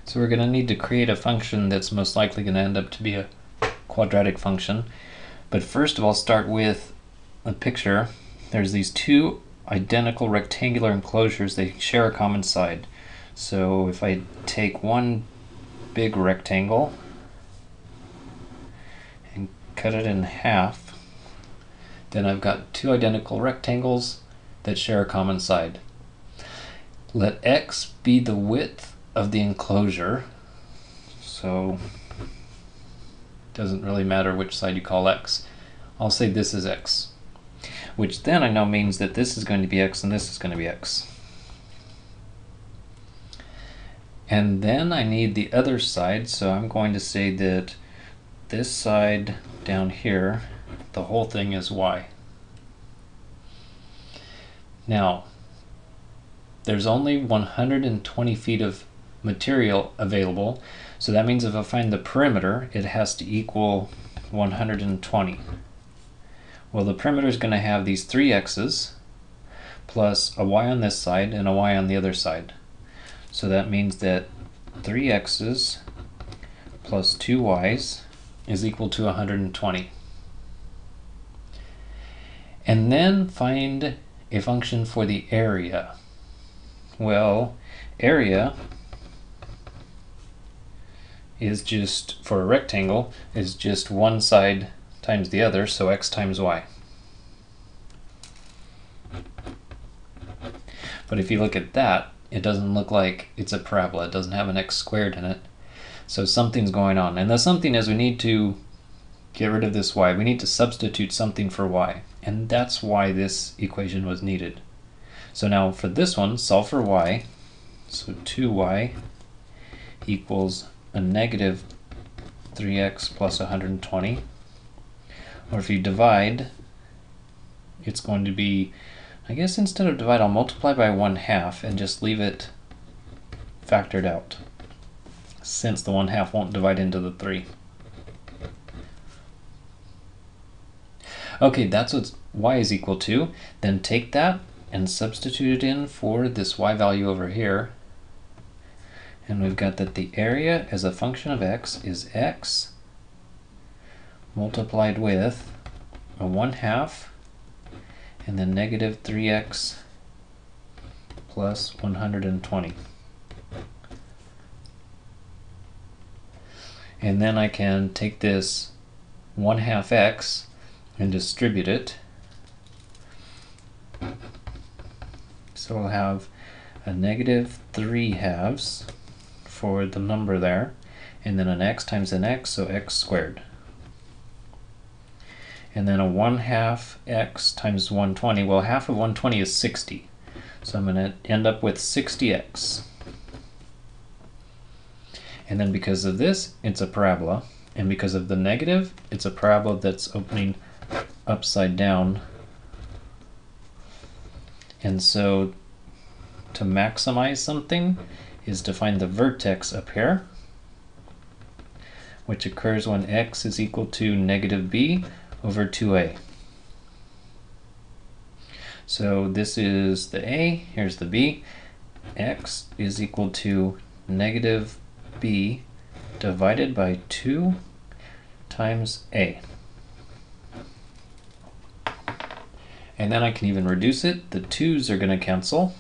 So we're going to need to create a function that's most likely going to end up to be a quadratic function. But first of all, start with a picture. There's these two identical rectangular enclosures. They share a common side. So if I take one big rectangle and cut it in half, then I've got two identical rectangles that share a common side. Let x be the width of the enclosure, so it doesn't really matter which side you call x. I'll say this is x, which then I know means that this is going to be x and this is going to be x. And then I need the other side, so I'm going to say that this side down here, the whole thing is y. Now, there's only 120 feet of material available, so that means if I find the perimeter, it has to equal 120. Well, the perimeter is going to have these three x's plus a y on this side and a y on the other side. So that means that 3 x's plus 2 y's is equal to 120. And then find a function for the area. Well, area is just, for a rectangle, is just one side times the other, so x times y. But if you look at that, it doesn't look like it's a parabola. It doesn't have an x squared in it. So something's going on. And the something is we need to get rid of this y. We need to substitute something for y. And that's why this equation was needed. So now for this one, solve for y. So 2y equals a negative 3x plus 120. Or if you divide, it's going to be, I guess instead of divide, I'll multiply by 1/2 and just leave it factored out, since the 1/2 won't divide into the 3. Okay, that's what y is equal to. Then take that and substitute it in for this y value over here. And we've got that the area as a function of x is x multiplied with a 1/2 and then negative 3x plus 120. And then I can take this 1/2 x and distribute it. So we'll have a negative 3/2 for the number there, and then an x times an x, so x squared. And then a 1/2 x times 120. Well, half of 120 is 60. So I'm going to end up with 60x. And then because of this, it's a parabola. And because of the negative, it's a parabola that's opening upside down. And so to maximize something is to find the vertex up here, which occurs when x is equal to negative b over 2a. So this is the a, here's the b. X is equal to negative b divided by 2 times a. And then I can even reduce it. The 2's are going to cancel,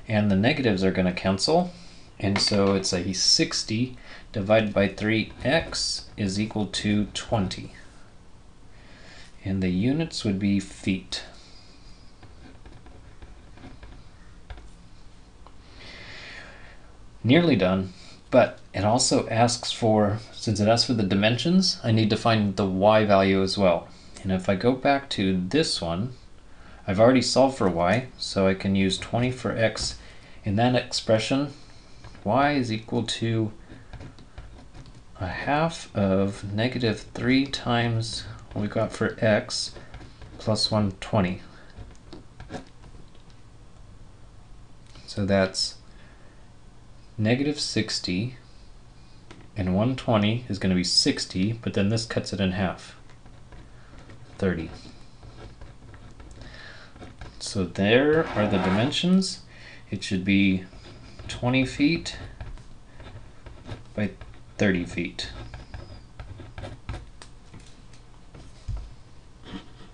and the negatives are going to cancel. And so it's a 60 divided by 3x is equal to 20. And the units would be feet. Nearly done, but it also asks for, since it asks for the dimensions, I need to find the y value as well. And if I go back to this one, I've already solved for y, so I can use 20 for x. In that expression, y is equal to 1/2 of negative 3 times what we got for x plus 120. So that's negative 60, and 120 is going to be 60, but then this cuts it in half, 30. So there are the dimensions. It should be 20 feet by 30 feet.